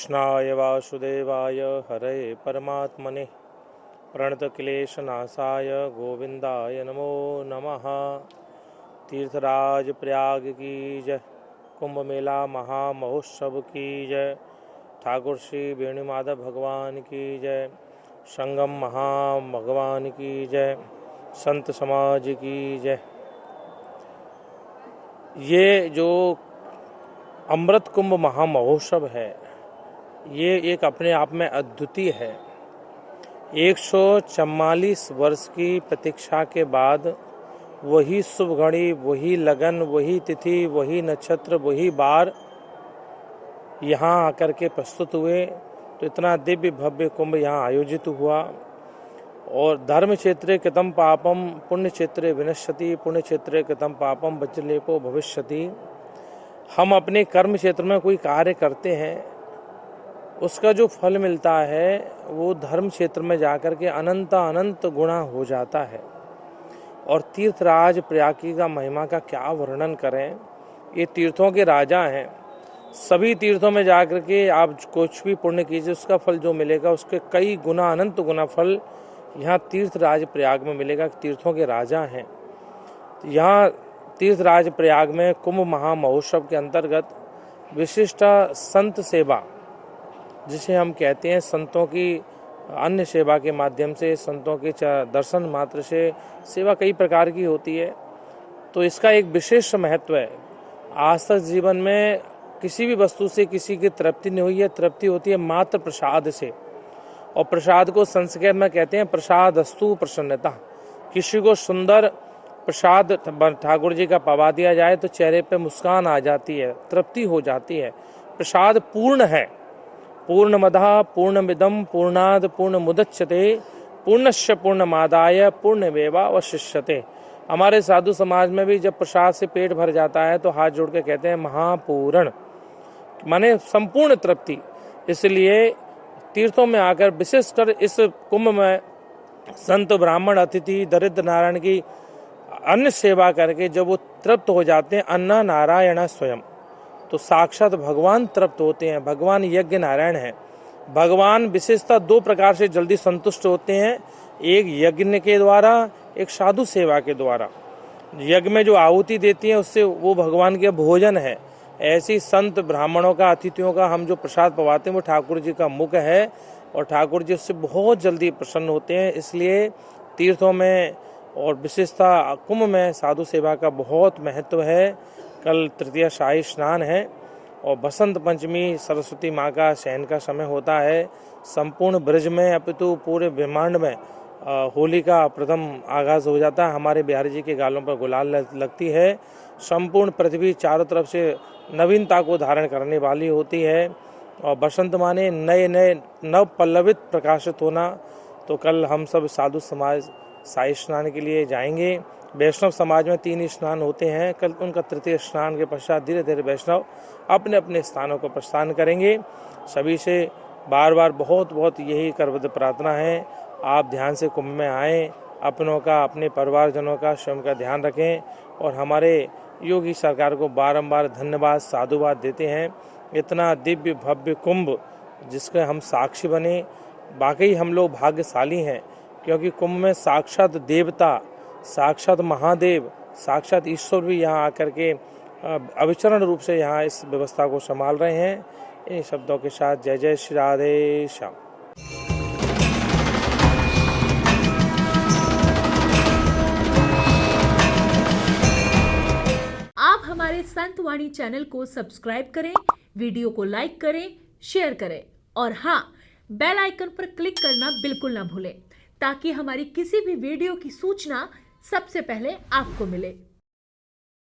कृष्णाय वासुदेवाय हरे परमात्मने प्रणतक्लेशनाशाय गोविंदाय नमो नमः। तीर्थराज प्रयाग की जय, कुंभ मेला महामहोत्सव की जय, ठाकुर श्री वेणुमाधव भगवान की जय, संगम महाभगवान की जय, संत समाज की जय। ये जो अमृत कुंभ महामहोत्सव है, ये एक अपने आप में अद्वितीय है। 144 वर्ष की प्रतीक्षा के बाद वही शुभ घड़ी, वही लगन, वही तिथि, वही नक्षत्र, वही बार यहाँ आकर के प्रस्तुत हुए, तो इतना दिव्य भव्य कुंभ यहाँ आयोजित हुआ। और धर्म क्षेत्रे कृतं पापम पुण्य क्षेत्रे विनश्यति, पुण्य क्षेत्रे कृतं पापम वज्रलेपो भविष्यति। हम अपने कर्म क्षेत्र में कोई कार्य करते हैं, उसका जो फल मिलता है वो धर्म क्षेत्र में जाकर के अनंत गुणा हो जाता है। और तीर्थराज प्रयागी का महिमा का क्या वर्णन करें। ये तीर्थों के राजा हैं। सभी तीर्थों में जाकर के आप कुछ भी पुण्य कीजिए, उसका फल जो मिलेगा उसके कई गुना अनंत गुना फल यहाँ तीर्थराज प्रयाग में मिलेगा। तीर्थों के राजा हैं। यहाँ तीर्थराज प्रयाग में कुंभ महामहोत्सव के अंतर्गत विशिष्ट संत सेवा, जिसे हम कहते हैं, संतों की अन्य सेवा के माध्यम से, संतों के दर्शन मात्र से सेवा कई प्रकार की होती है, तो इसका एक विशेष महत्व है। आज तक जीवन में किसी भी वस्तु से किसी की तृप्ति नहीं हुई है। तृप्ति होती है मात्र प्रसाद से, और प्रसाद को संस्कृत में कहते हैं प्रसादस्तु प्रसन्नता। किसी को सुंदर प्रसाद ठाकुर जी का पवा दिया जाए तो चेहरे पे मुस्कान आ जाती है, तृप्ति हो जाती है। प्रसाद पूर्ण है। पूर्णमदः पूर्णमिदं पूर्णाद पूर्णमुदच्यते पूर्णस्य पूर्णमादाय पूर्णमेवावशिष्यते। हमारे साधु समाज में भी जब प्रसाद से पेट भर जाता है तो हाथ जोड़ के कहते हैं महापूर्ण, माने संपूर्ण तृप्ति। इसलिए तीर्थों में आकर विशेषकर इस कुंभ में संत ब्राह्मण अतिथि दरिद्र नारायण की अन्न सेवा करके जब वो तृप्त हो जाते हैं, अन्ना नारायण स्वयं, तो साक्षात भगवान तृप्त होते हैं। भगवान यज्ञ नारायण है। भगवान विशेषतः दो प्रकार से जल्दी संतुष्ट होते हैं, एक यज्ञ के द्वारा, एक साधु सेवा के द्वारा। यज्ञ में जो आहुति देती है उससे वो भगवान के भोजन है। ऐसी संत ब्राह्मणों का, अतिथियों का हम जो प्रसाद पवाते हैं वो ठाकुर जी का मुख है, और ठाकुर जी उससे बहुत जल्दी प्रसन्न होते हैं। इसलिए तीर्थों में और विशेषतः कुंभ में साधु सेवा का बहुत महत्व है। कल तृतीय शाही स्नान है और बसंत पंचमी सरस्वती माँ का शयन का समय होता है। संपूर्ण ब्रज में अपितु पूरे ब्रह्मांड में होली का प्रथम आगाज हो जाता है। हमारे बिहारी जी के गालों पर गुलाल लगती है। संपूर्ण पृथ्वी चारों तरफ से नवीनता को धारण करने वाली होती है, और बसंत माने नए नए नव पल्लवित प्रकाशित होना। तो कल हम सब साधु समाज शाही स्नान के लिए जाएंगे। वैष्णव समाज में 3 स्नान होते हैं। कल उनका तृतीय स्नान के पश्चात धीरे धीरे वैष्णव अपने अपने स्थानों को प्रस्थान करेंगे। सभी से बार बार बहुत बहुत यही करवद प्रार्थना है, आप ध्यान से कुंभ में आएँ, अपनों का, अपने परिवारजनों का, स्वयं का ध्यान रखें, और हमारे योगी सरकार को बारंबार धन्यवाद साधुवाद देते हैं। इतना दिव्य भव्य कुंभ जिसके हम साक्षी बने, वाकई हम लोग भाग्यशाली हैं, क्योंकि कुंभ में साक्षात देवता, साक्षात महादेव, साक्षात ईश्वर भी यहाँ आकर के अविचरण रूप से यहाँ इस व्यवस्था को संभाल रहे हैं। इन शब्दों के साथ जय जय श्री राधे श्याम। आप हमारे संत वाणी चैनल को सब्सक्राइब करें, वीडियो को लाइक करें, शेयर करें, और हाँ, बेल आइकन पर क्लिक करना बिल्कुल ना भूलें, ताकि हमारी किसी भी वीडियो की सूचना सबसे पहले आपको मिले।